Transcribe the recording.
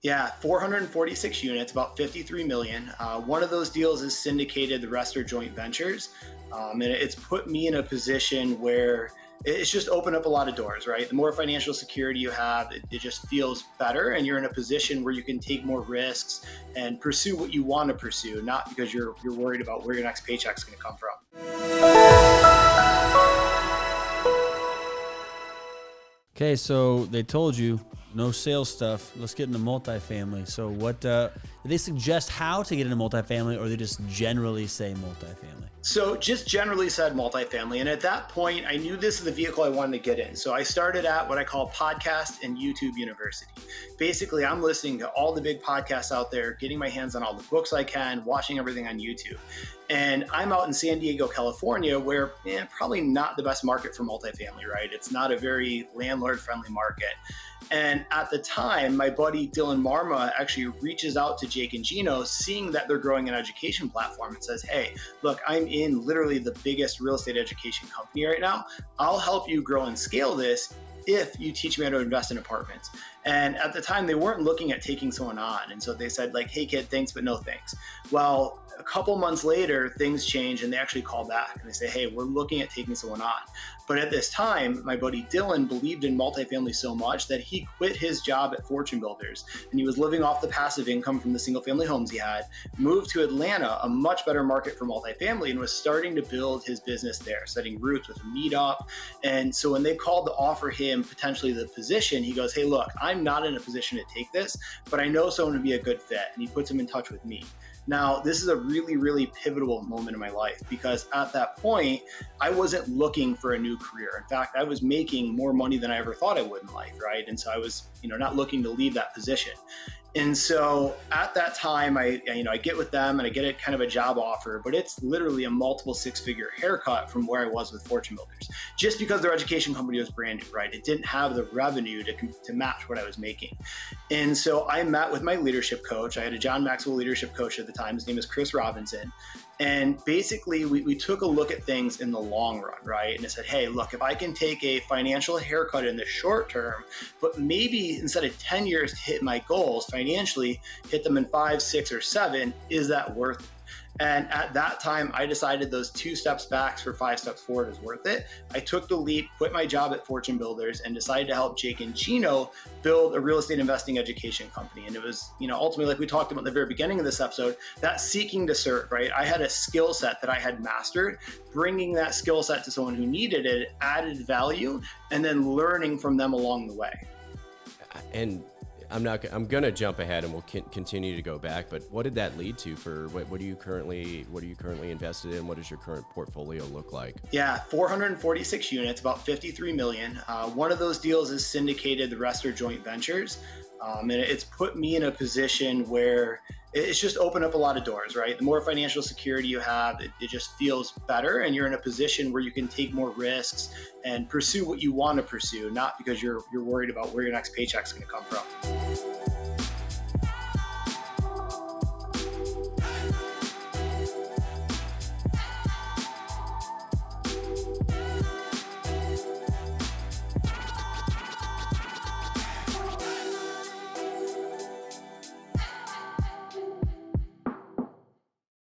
Yeah, 446 units, about 53 million. One of those deals is syndicated, the rest are joint ventures. And it's put me in a position where it's just opened up a lot of doors, right? The more financial security you have, it just feels better. And you're in a position where you can take more risks and pursue what you want to pursue, not because you're worried about where your next paycheck's going to come from. Okay, so they told you no sales stuff. Let's get into multifamily. So what do they suggest how to get into multifamily, or they just generally say multifamily? So just generally said multifamily. And at that point, I knew this is the vehicle I wanted to get in. So I started at what I call podcast and YouTube university. Basically, I'm listening to all the big podcasts out there, getting my hands on all the books I can, watching everything on YouTube. And I'm out in San Diego, California, where probably not the best market for multifamily, right? It's not a very landlord-friendly market. And at the time, my buddy Dylan Marma actually reaches out to Jake and Gino, seeing that they're growing an education platform, and says, hey, look, I'm in literally the biggest real estate education company right now. I'll help you grow and scale this if you teach me how to invest in apartments. And at the time, they weren't looking at taking someone on. And so they said, like, hey, kid, thanks, but no thanks. Well, a couple months later, things change and they actually call back and they say, hey, we're looking at taking someone on. But at this time, my buddy Dylan believed in multifamily so much that he quit his job at Fortune Builders, and he was living off the passive income from the single family homes he had, moved to Atlanta, a much better market for multifamily, and was starting to build his business there, setting roots with a meetup. And so when they called to offer him potentially the position, he goes, hey, look, I'm not in a position to take this, but I know someone would be a good fit. And he puts him in touch with me. Now, this is a really, really pivotal moment in my life, because at that point, I wasn't looking for a new career. In fact, I was making more money than I ever thought I would in life, right? And so I was, not looking to leave that position. And so at that time, I get with them and I get a kind of a job offer, but it's literally a multiple six-figure haircut from where I was with Fortune Builders, just because their education company was brand new, right? It didn't have the revenue to match what I was making. And so I met with my leadership coach. I had a John Maxwell leadership coach at the time. His name is Chris Robinson. And basically, we took a look at things in the long run, right? And I said, hey, look, if I can take a financial haircut in the short term, but maybe instead of 10 years to hit my goals financially, hit them in 5, 6, or 7, is that worth it? And at that time, I decided those 2 steps back for 5 steps forward is worth it. I took the leap, quit my job at Fortune Builders, and decided to help Jake and Gino build a real estate investing education company. And it was, ultimately, like we talked about at the very beginning of this episode, that seeking to serve, right? I had a skill set that I had mastered, bringing that skill set to someone who needed it, added value, and then learning from them along the way. And I'm going to jump ahead and we'll continue to go back, but what did that lead to for what are you currently invested in? What does your current portfolio look like? Yeah, 446 units, about 53 million. One of those deals is syndicated, the rest are joint ventures. And it's put me in a position where it's just opened up a lot of doors, right? The more financial security you have, it just feels better. And you're in a position where you can take more risks and pursue what you want to pursue, not because you're worried about where your next paycheck's going to come from.